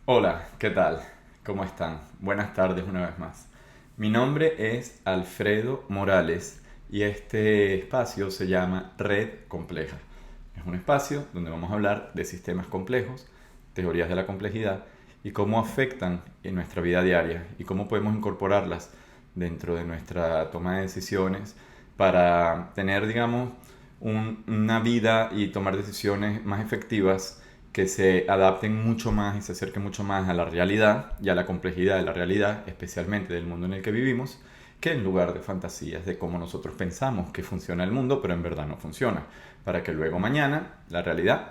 Hola, ¿qué tal? ¿Cómo están? Buenas tardes una vez más. Mi nombre es Alfredo Morales y este espacio se llama Red Compleja. Es un espacio donde vamos a hablar de sistemas complejos, teorías de la complejidad y cómo afectan en nuestra vida diaria y cómo podemos incorporarlas dentro de nuestra toma de decisiones para tener, digamos, una vida y tomar decisiones más efectivas que se adapten mucho más y se acerquen mucho más a la realidad y a la complejidad de la realidad, especialmente del mundo en el que vivimos, que en lugar de fantasías de cómo nosotros pensamos que funciona el mundo, pero en verdad no funciona, para que luego mañana la realidad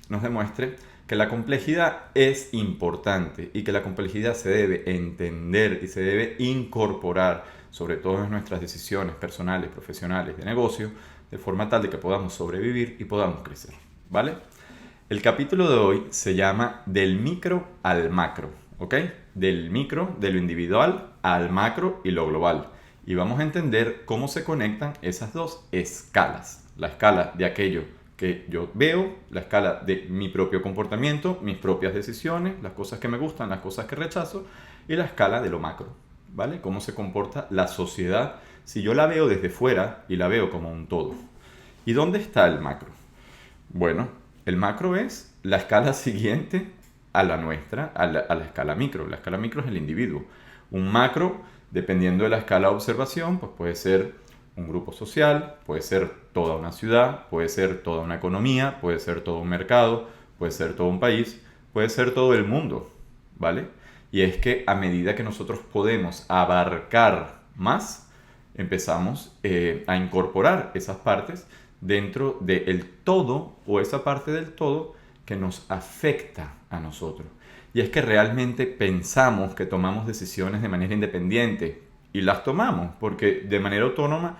nos demuestre que la complejidad es importante y que la complejidad se debe entender y se debe incorporar, sobre todo en nuestras decisiones personales, profesionales, de negocio, de forma tal de que podamos sobrevivir y podamos crecer, ¿vale? El capítulo de hoy se llama Del micro al macro, ¿ok? Del micro, de lo individual, al macro y lo global. Y vamos a entender cómo se conectan esas dos escalas. La escala de aquello que yo veo, la escala de mi propio comportamiento, mis propias decisiones, las cosas que me gustan, las cosas que rechazo, y la escala de lo macro, ¿vale? Cómo se comporta la sociedad si yo la veo desde fuera y la veo como un todo. ¿Y dónde está el macro? Bueno, el macro es la escala siguiente a la nuestra, a la escala micro. La escala micro es el individuo. Un macro, dependiendo de la escala de observación, pues puede ser un grupo social, puede ser toda una ciudad, puede ser toda una economía, puede ser todo un mercado, puede ser todo un país, puede ser todo el mundo, ¿vale? Y es que a medida que nosotros podemos abarcar más, empezamos a incorporar esas partes dentro del todo o esa parte del todo que nos afecta a nosotros. Y es que realmente pensamos que tomamos decisiones de manera independiente y las tomamos porque de manera autónoma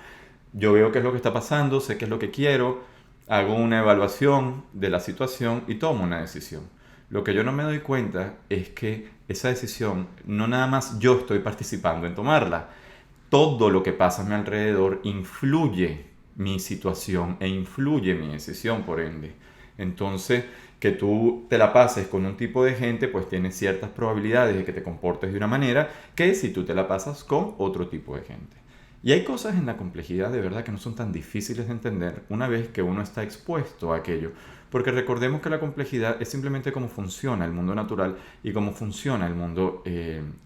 yo veo qué es lo que está pasando, sé qué es lo que quiero, hago una evaluación de la situación y tomo una decisión. Lo que yo no me doy cuenta es que esa decisión no nada más yo estoy participando en tomarla, todo lo que pasa a mi alrededor influye mi situación e influye mi decisión, por ende. Entonces, que tú te la pases con un tipo de gente, pues tienes ciertas probabilidades de que te comportes de una manera que si tú te la pasas con otro tipo de gente. Y hay cosas en la complejidad de verdad que no son tan difíciles de entender una vez que uno está expuesto a aquello. Porque recordemos que la complejidad es simplemente cómo funciona el mundo natural y cómo funciona el mundo,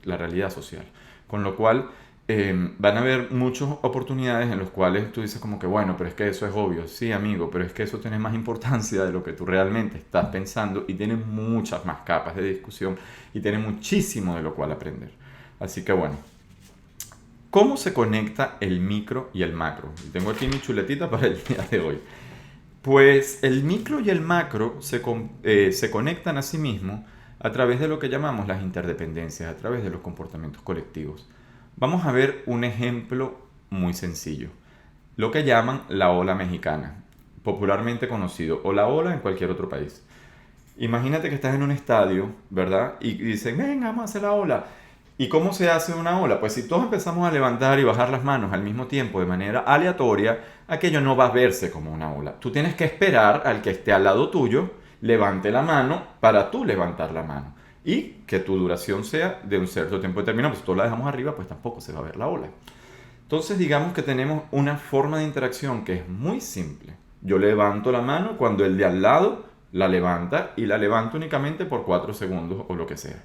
la realidad social. Con lo cual, van a haber muchas oportunidades en las cuales tú dices como que, bueno, pero es que eso es obvio. Sí, amigo, pero es que eso tiene más importancia de lo que tú realmente estás pensando y tiene muchas más capas de discusión y tiene muchísimo de lo cual aprender. Así que bueno, ¿cómo se conecta el micro y el macro? Y tengo aquí mi chuletita para el día de hoy. Pues el micro y el macro se conectan a sí mismos a través de lo que llamamos las interdependencias, a través de los comportamientos colectivos. Vamos a ver un ejemplo muy sencillo, lo que llaman la ola mexicana, popularmente conocido, o la ola en cualquier otro país. Imagínate que estás en un estadio, ¿verdad? Y dicen, venga, vamos a hacer la ola. ¿Y cómo se hace una ola? Pues si todos empezamos a levantar y bajar las manos al mismo tiempo de manera aleatoria, aquello no va a verse como una ola. Tú tienes que esperar al que esté al lado tuyo, levante la mano para tú levantar la mano. Y que tu duración sea de un cierto tiempo determinado. Pues si todos la dejamos arriba, pues tampoco se va a ver la ola. Entonces digamos que tenemos una forma de interacción que es muy simple. Yo levanto la mano cuando el de al lado la levanta y la levanto únicamente por 4 segundos o lo que sea.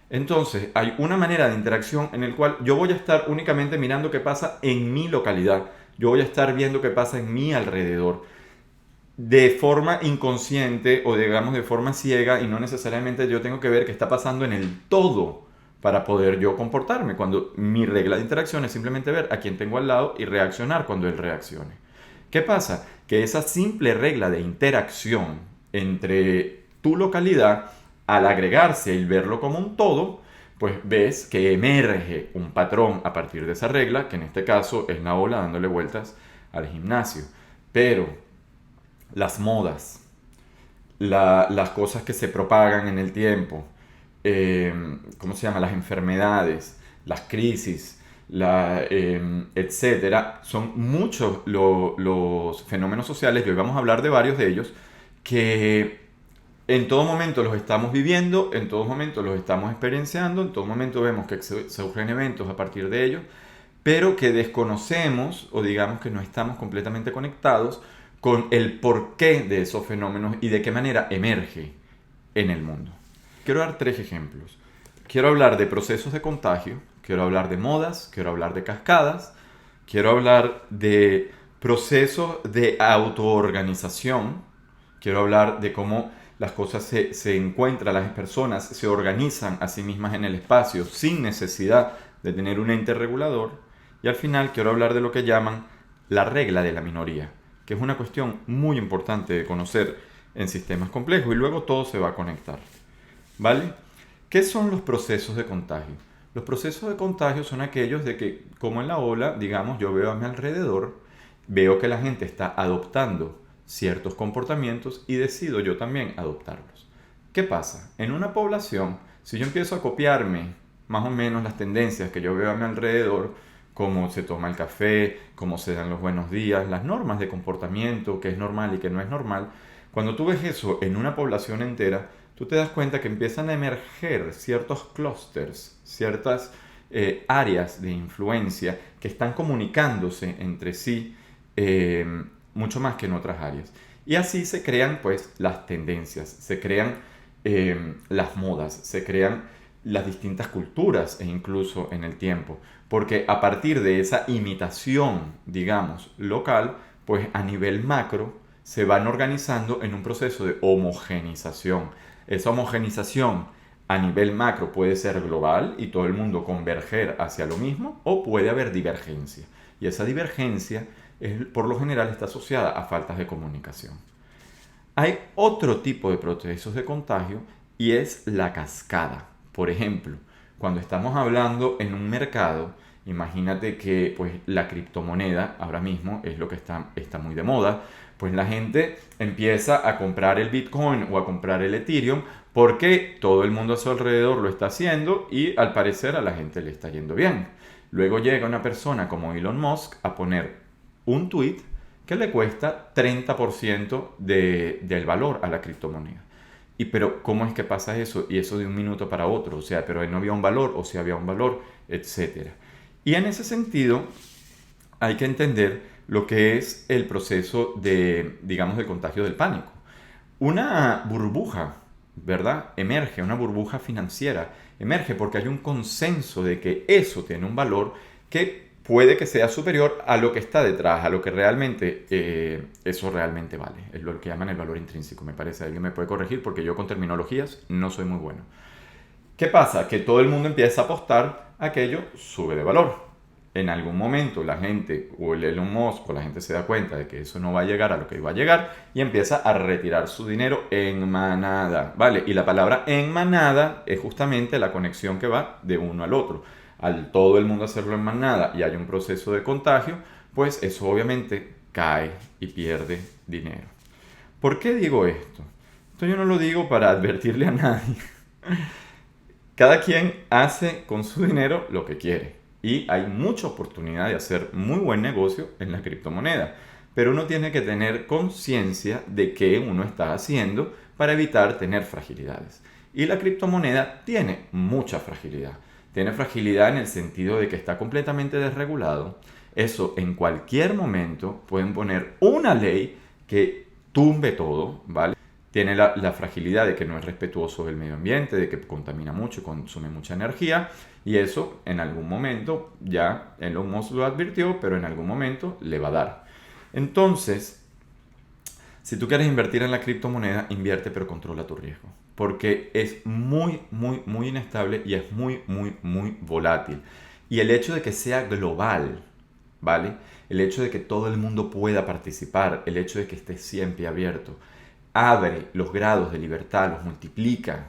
Entonces hay una manera de interacción en el cual yo voy a estar únicamente mirando qué pasa en mi localidad. Yo voy a estar viendo qué pasa en mi alrededor de forma inconsciente o digamos de forma ciega y no necesariamente yo tengo que ver qué está pasando en el todo para poder yo comportarme. Cuando mi regla de interacción es simplemente ver a quién tengo al lado y reaccionar cuando él reaccione. ¿Qué pasa? Que esa simple regla de interacción entre tu localidad, al agregarse y verlo como un todo, pues ves que emerge un patrón a partir de esa regla, que en este caso es la ola dándole vueltas al gimnasio. Pero las modas, las cosas que se propagan en el tiempo, ¿cómo se llama? Las enfermedades, las crisis, etcétera, son muchos los fenómenos sociales, y hoy vamos a hablar de varios de ellos, que en todo momento los estamos viviendo, en todo momento los estamos experienciando, en todo momento vemos que se ocurren eventos a partir de ellos, pero que desconocemos o digamos que no estamos completamente conectados con el porqué de esos fenómenos y de qué manera emerge en el mundo. Quiero dar 3 ejemplos. Quiero hablar de procesos de contagio, quiero hablar de modas, quiero hablar de cascadas, quiero hablar de procesos de autoorganización, quiero hablar de cómo las cosas se encuentran, las personas se organizan a sí mismas en el espacio sin necesidad de tener un ente regulador. Y al final quiero hablar de lo que llaman la regla de la minoría, que es una cuestión muy importante de conocer en sistemas complejos y luego todo se va a conectar. ¿Vale? ¿Qué son los procesos de contagio? Los procesos de contagio son aquellos de que, como en la ola, digamos, yo veo a mi alrededor, veo que la gente está adoptando ciertos comportamientos y decido yo también adoptarlos. ¿Qué pasa? En una población, si yo empiezo a copiarme más o menos las tendencias que yo veo a mi alrededor, cómo se toma el café, cómo se dan los buenos días, las normas de comportamiento, qué es normal y qué no es normal, cuando tú ves eso en una población entera, tú te das cuenta que empiezan a emerger ciertos clústeres, ciertas áreas de influencia que están comunicándose entre sí mucho más que en otras áreas. Y así se crean pues las tendencias, se crean las modas, se crean las distintas culturas e incluso en el tiempo. Porque a partir de esa imitación, digamos, local, pues a nivel macro se van organizando en un proceso de homogenización. Esa homogenización a nivel macro puede ser global y todo el mundo converger hacia lo mismo, o puede haber divergencia. Y esa divergencia por lo general está asociada a faltas de comunicación. Hay otro tipo de procesos de contagio y es la cascada. Por ejemplo, cuando estamos hablando en un mercado, imagínate que pues, la criptomoneda ahora mismo es lo que está muy de moda, pues la gente empieza a comprar el Bitcoin o a comprar el Ethereum porque todo el mundo a su alrededor lo está haciendo y al parecer a la gente le está yendo bien. Luego llega una persona como Elon Musk a poner un tweet que le cuesta 30% del valor a la criptomoneda. Pero ¿cómo es que pasa eso? Y eso de un minuto para otro. O sea, pero no había un valor o si había un valor, etcétera. Y en ese sentido hay que entender lo que es el proceso de, digamos, del contagio del pánico. Una burbuja, ¿verdad? Emerge, una burbuja financiera. Emerge porque hay un consenso de que eso tiene un valor que puede que sea superior a lo que está detrás, a lo que realmente eso realmente vale. Es lo que llaman el valor intrínseco, me parece. Alguien me puede corregir porque yo con terminologías no soy muy bueno. ¿Qué pasa? Que todo el mundo empieza a apostar a que aquello sube de valor. En algún momento la gente o el Elon Musk o la gente se da cuenta de que eso no va a llegar a lo que iba a llegar y empieza a retirar su dinero en manada, ¿vale? Y la palabra en manada es justamente la conexión que va de uno al otro. Al todo el mundo hacerlo en manada y hay un proceso de contagio, pues eso obviamente cae y pierde dinero. ¿Por qué digo esto? Esto yo no lo digo para advertirle a nadie. Cada quien hace con su dinero lo que quiere. Y hay mucha oportunidad de hacer muy buen negocio en la criptomoneda. Pero uno tiene que tener conciencia de qué uno está haciendo para evitar tener fragilidades. Y la criptomoneda tiene mucha fragilidad. Tiene fragilidad en el sentido de que está completamente desregulado. Eso en cualquier momento pueden poner una ley que tumbe todo, ¿vale? Tiene la fragilidad de que no es respetuoso del medio ambiente, de que contamina mucho y consume mucha energía. Y eso en algún momento, ya Elon Musk lo advirtió, pero en algún momento le va a dar. Entonces, si tú quieres invertir en la criptomoneda, invierte pero controla tu riesgo. Porque es muy, muy, muy inestable y es muy, muy, muy volátil. Y el hecho de que sea global, ¿vale? El hecho de que todo el mundo pueda participar, el hecho de que esté siempre abierto, abre los grados de libertad, los multiplica,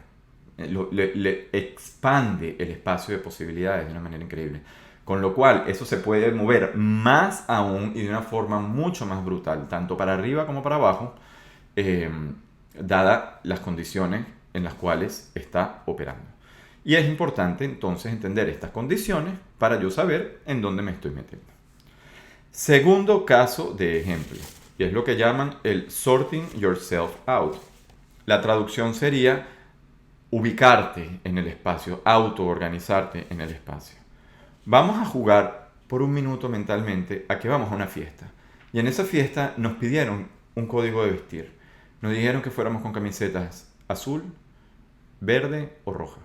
le expande el espacio de posibilidades de una manera increíble. Con lo cual, eso se puede mover más aún y de una forma mucho más brutal, tanto para arriba como para abajo, dadas las condiciones en las cuales está operando. Y es importante entonces entender estas condiciones para yo saber en dónde me estoy metiendo. Segundo caso de ejemplo, y es lo que llaman el sorting yourself out. La traducción sería ubicarte en el espacio, autoorganizarte en el espacio. Vamos a jugar por un minuto mentalmente a que vamos a una fiesta. Y en esa fiesta nos pidieron un código de vestir. Nos dijeron que fuéramos con camisetas azul, verde o roja.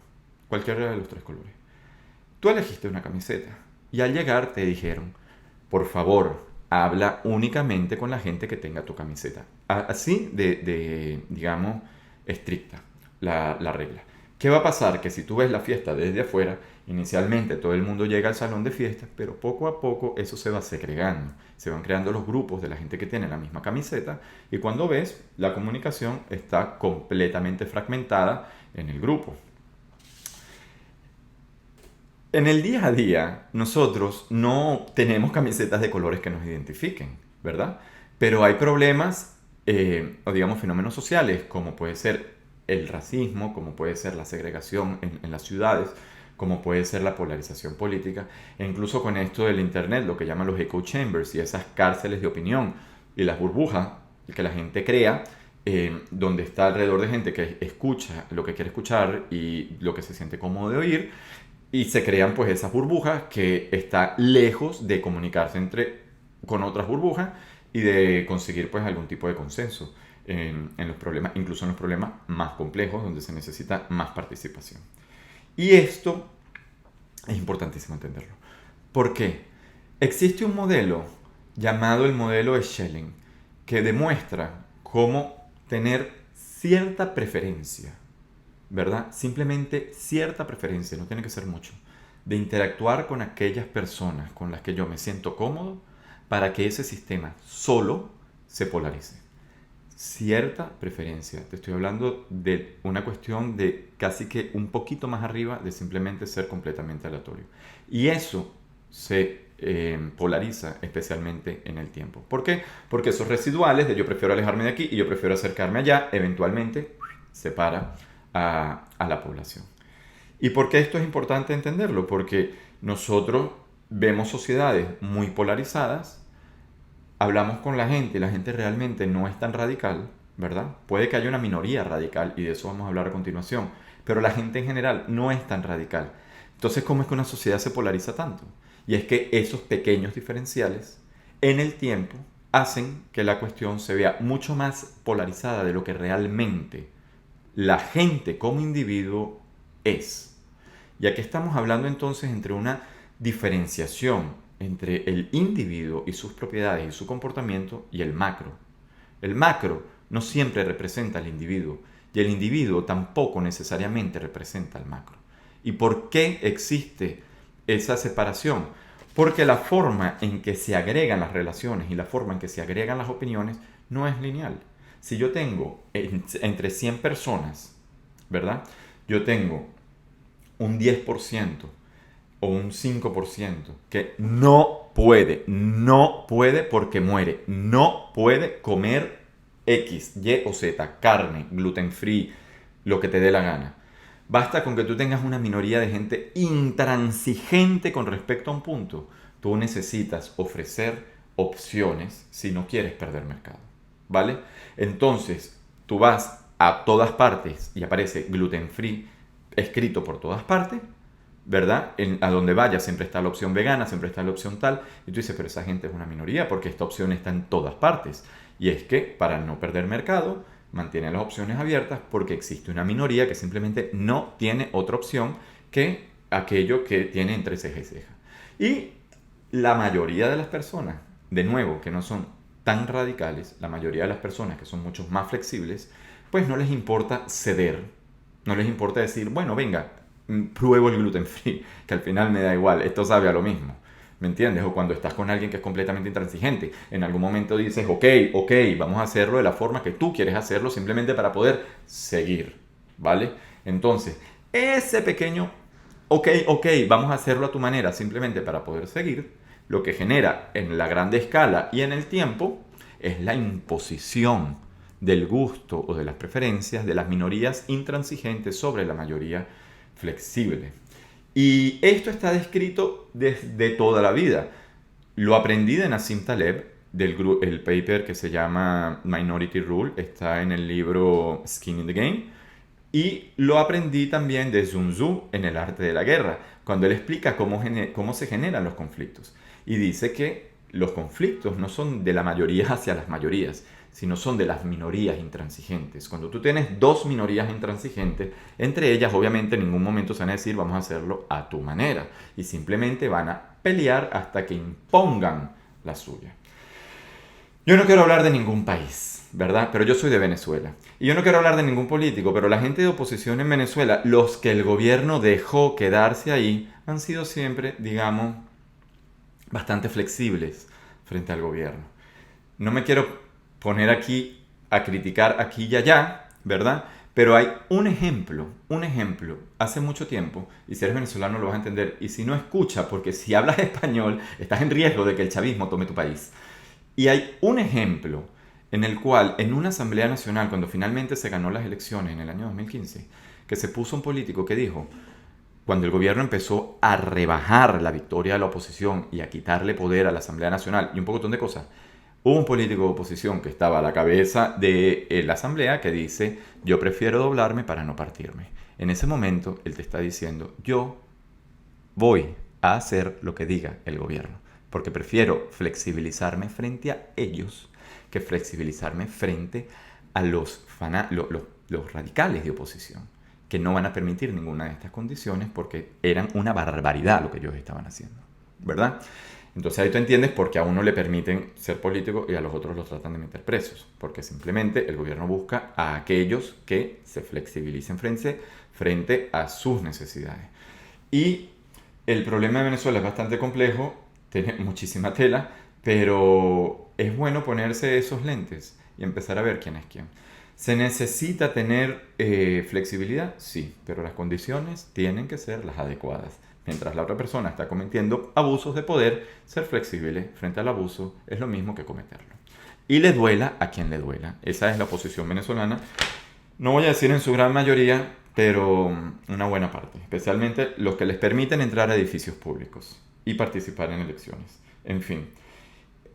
Cualquiera de los tres colores. Tú elegiste una camiseta y al llegar te dijeron, por favor, habla únicamente con la gente que tenga tu camiseta. Así digamos, estricta la regla. ¿Qué va a pasar? Que si tú ves la fiesta desde afuera, inicialmente todo el mundo llega al salón de fiestas, pero poco a poco eso se va segregando. Se van creando los grupos de la gente que tiene la misma camiseta y cuando ves, la comunicación está completamente fragmentada en el grupo. En el día a día, nosotros no tenemos camisetas de colores que nos identifiquen, ¿verdad? Pero hay problemas, o digamos fenómenos sociales, como puede ser el racismo, como puede ser la segregación en las ciudades, como puede ser la polarización política, e incluso con esto del Internet, lo que llaman los echo chambers y esas cárceles de opinión y las burbujas que la gente crea, donde está alrededor de gente que escucha lo que quiere escuchar y lo que se siente cómodo de oír, y se crean pues esas burbujas que está lejos de comunicarse con otras burbujas y de conseguir pues algún tipo de consenso en los problemas, incluso en los problemas más complejos donde se necesita más participación. Y esto es importantísimo entenderlo. ¿Por qué? Existe un modelo llamado el modelo de Schelling que demuestra cómo tener cierta preferencia, ¿verdad? Simplemente cierta preferencia, no tiene que ser mucho, de interactuar con aquellas personas con las que yo me siento cómodo para que ese sistema solo se polarice. Cierta preferencia, te estoy hablando de una cuestión de casi que un poquito más arriba de simplemente ser completamente aleatorio. Y eso se polariza especialmente en el tiempo. ¿Por qué? Porque esos residuales de yo prefiero alejarme de aquí y yo prefiero acercarme allá, eventualmente separa a la población. ¿Y por qué esto es importante entenderlo? Porque nosotros vemos sociedades muy polarizadas, hablamos con la gente y la gente realmente no es tan radical, ¿verdad? Puede que haya una minoría radical y de eso vamos a hablar a continuación, pero la gente en general no es tan radical. Entonces, ¿cómo es que una sociedad se polariza tanto? Y es que esos pequeños diferenciales en el tiempo hacen que la cuestión se vea mucho más polarizada de lo que realmente la gente como individuo es. Y aquí estamos hablando entonces entre una diferenciación entre el individuo y sus propiedades y su comportamiento y el macro. El macro no siempre representa al individuo y el individuo tampoco necesariamente representa al macro. ¿Y por qué existe esa separación? Porque la forma en que se agregan las relaciones y la forma en que se agregan las opiniones no es lineal. Si yo tengo entre 100 personas, ¿verdad? Yo tengo un 10% o un 5% que no puede porque muere, no puede comer X, Y o Z, carne, gluten free, lo que te dé la gana. Basta con que tú tengas una minoría de gente intransigente con respecto a un punto. Tú necesitas ofrecer opciones si no quieres perder mercado, ¿vale? Entonces, tú vas a todas partes y aparece gluten free escrito por todas partes, ¿verdad? A donde vayas siempre está la opción vegana, siempre está la opción tal, y tú dices, pero esa gente es una minoría porque esta opción está en todas partes. Y es que para no perder mercado, mantiene las opciones abiertas porque existe una minoría que simplemente no tiene otra opción que aquello que tiene entre ceja y ceja. Y la mayoría de las personas, de nuevo, que no son tan radicales, la mayoría de las personas que son mucho más flexibles, pues no les importa ceder, no les importa decir, bueno, venga, pruebo el gluten free, que al final me da igual, esto sabe a lo mismo. ¿Me entiendes? O cuando estás con alguien que es completamente intransigente, en algún momento dices, ok, vamos a hacerlo de la forma que tú quieres hacerlo, simplemente para poder seguir, ¿vale? Entonces, ese pequeño, ok, vamos a hacerlo a tu manera, simplemente para poder seguir, lo que genera en la grande escala y en el tiempo es la imposición del gusto o de las preferencias de las minorías intransigentes sobre la mayoría flexible. Y esto está descrito desde toda la vida. Lo aprendí de Nassim Taleb el paper que se llama Minority Rule, está en el libro Skin in the Game. Y lo aprendí también de Sun Tzu en El arte de la guerra, cuando él explica cómo se generan los conflictos. Y dice que los conflictos no son de la mayoría hacia las mayorías, sino son de las minorías intransigentes. Cuando tú tienes dos minorías intransigentes, entre ellas obviamente en ningún momento se van a decir vamos a hacerlo a tu manera, y simplemente van a pelear hasta que impongan la suya. Yo no quiero hablar de ningún país, ¿verdad? Pero yo soy de Venezuela. Y yo no quiero hablar de ningún político, pero la gente de oposición en Venezuela, los que el gobierno dejó quedarse ahí, han sido siempre, digamos, bastante flexibles frente al gobierno. No me quiero poner aquí a criticar aquí y allá, ¿verdad? Pero hay un ejemplo, hace mucho tiempo, y si eres venezolano lo vas a entender, y si no escucha, porque si hablas español, estás en riesgo de que el chavismo tome tu país. Y hay un ejemplo en el cual, en una asamblea nacional, cuando finalmente se ganó las elecciones en el año 2015, que se puso un político que dijo, cuando el gobierno empezó a rebajar la victoria de la oposición y a quitarle poder a la Asamblea Nacional y un poco de cosas, hubo un político de oposición que estaba a la cabeza de la Asamblea que dice, yo prefiero doblarme para no partirme. En ese momento, él te está diciendo, yo voy a hacer lo que diga el gobierno, porque prefiero flexibilizarme frente a ellos que flexibilizarme frente a los radicales de oposición, que no van a permitir ninguna de estas condiciones porque eran una barbaridad lo que ellos estaban haciendo, ¿verdad? Entonces ahí tú entiendes por qué a uno le permiten ser político y a los otros los tratan de meter presos, porque simplemente el gobierno busca a aquellos que se flexibilicen frente a sus necesidades. Y el problema de Venezuela es bastante complejo, tiene muchísima tela, pero es bueno ponerse esos lentes y empezar a ver quién es quién. ¿Se necesita tener flexibilidad? Sí, pero las condiciones tienen que ser las adecuadas. Mientras la otra persona está cometiendo abusos de poder, ser flexible frente al abuso es lo mismo que cometerlo. Y le duela a quien le duela. Esa es la posición venezolana. No voy a decir en su gran mayoría, pero una buena parte. Especialmente los que les permiten entrar a edificios públicos y participar en elecciones. En fin.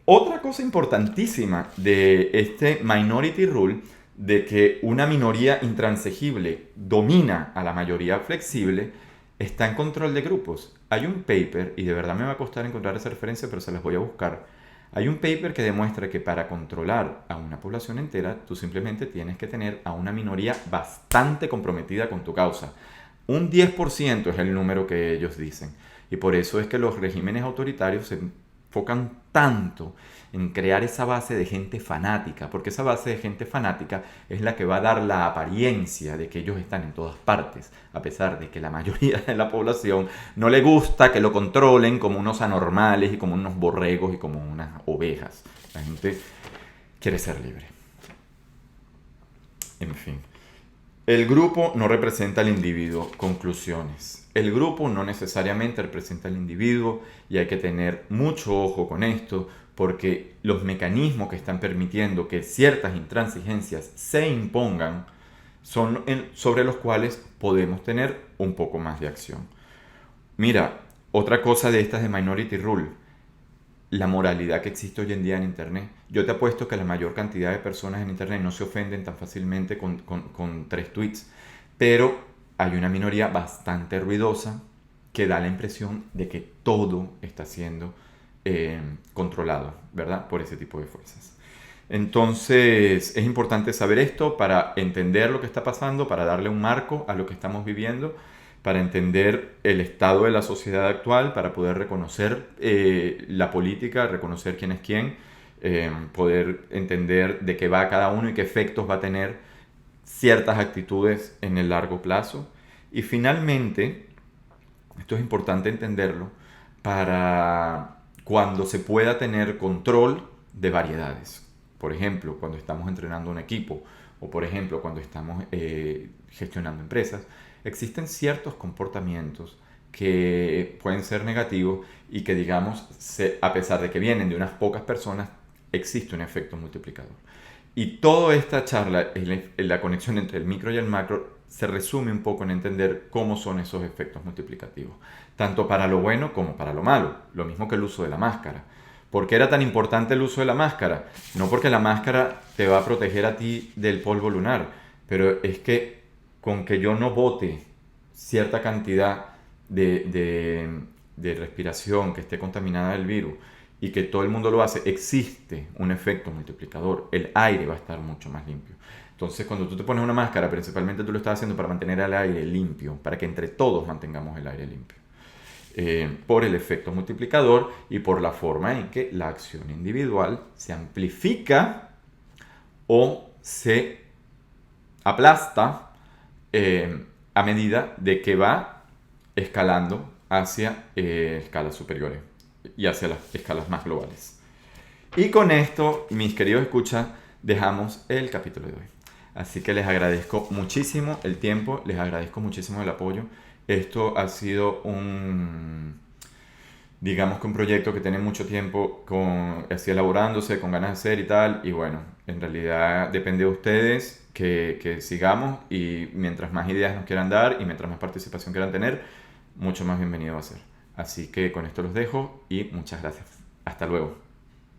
Otra cosa importantísima de este Minority Rule, de que una minoría intransigible domina a la mayoría flexible, está en control de grupos. Hay un paper, y de verdad me va a costar encontrar esa referencia, pero se las voy a buscar. Hay un paper que demuestra que para controlar a una población entera, tú simplemente tienes que tener a una minoría bastante comprometida con tu causa. Un 10% es el número que ellos dicen. Y por eso es que los regímenes autoritarios se enfocan tanto en crear esa base de gente fanática, porque esa base de gente fanática es la que va a dar la apariencia de que ellos están en todas partes, a pesar de que la mayoría de la población no le gusta que lo controlen como unos anormales y como unos borregos y como unas ovejas. La gente quiere ser libre. En fin. El grupo no representa al individuo. Conclusiones. El grupo no necesariamente representa al individuo y hay que tener mucho ojo con esto porque los mecanismos que están permitiendo que ciertas intransigencias se impongan son sobre los cuales podemos tener un poco más de acción. Mira, otra cosa de estas de Minority Rule, la moralidad que existe hoy en día en Internet. Yo te apuesto que la mayor cantidad de personas en Internet no se ofenden tan fácilmente con 3 tweets, pero hay una minoría bastante ruidosa que da la impresión de que todo está siendo controlado, ¿verdad? Por ese tipo de fuerzas. Entonces es importante saber esto para entender lo que está pasando, para darle un marco a lo que estamos viviendo, para entender el estado de la sociedad actual, para poder reconocer la política, reconocer quién es quién, poder entender de qué va cada uno y qué efectos va a tener ciertas actitudes en el largo plazo. Y finalmente, esto es importante entenderlo, para cuando se pueda tener control de variedades. Por ejemplo, cuando estamos entrenando un equipo o por ejemplo cuando estamos gestionando empresas, existen ciertos comportamientos que pueden ser negativos y que digamos, a pesar de que vienen de unas pocas personas, existe un efecto multiplicador. Y toda esta charla, la conexión entre el micro y el macro, se resume un poco en entender cómo son esos efectos multiplicativos, tanto para lo bueno como para lo malo, lo mismo que el uso de la máscara. ¿Por qué era tan importante el uso de la máscara? No porque la máscara te va a proteger a ti del polvo lunar, pero es que con que yo no bote cierta cantidad de respiración que esté contaminada del virus y que todo el mundo lo hace, existe un efecto multiplicador. El aire va a estar mucho más limpio. Entonces, cuando tú te pones una máscara, principalmente tú lo estás haciendo para mantener el aire limpio, para que entre todos mantengamos el aire limpio. Por el efecto multiplicador y por la forma en que la acción individual se amplifica o se aplasta a medida de que va escalando hacia escalas superiores y hacia las escalas más globales. Y con esto, mis queridos escuchas, dejamos el capítulo de hoy. Así que les agradezco muchísimo el tiempo, les agradezco muchísimo el apoyo. Esto ha sido digamos que un proyecto que tiene mucho tiempo así elaborándose, con ganas de hacer y tal. Y bueno, en realidad depende de ustedes que sigamos, y mientras más ideas nos quieran dar y mientras más participación quieran tener, mucho más bienvenido va a ser. Así que con esto los dejo y muchas gracias. Hasta luego.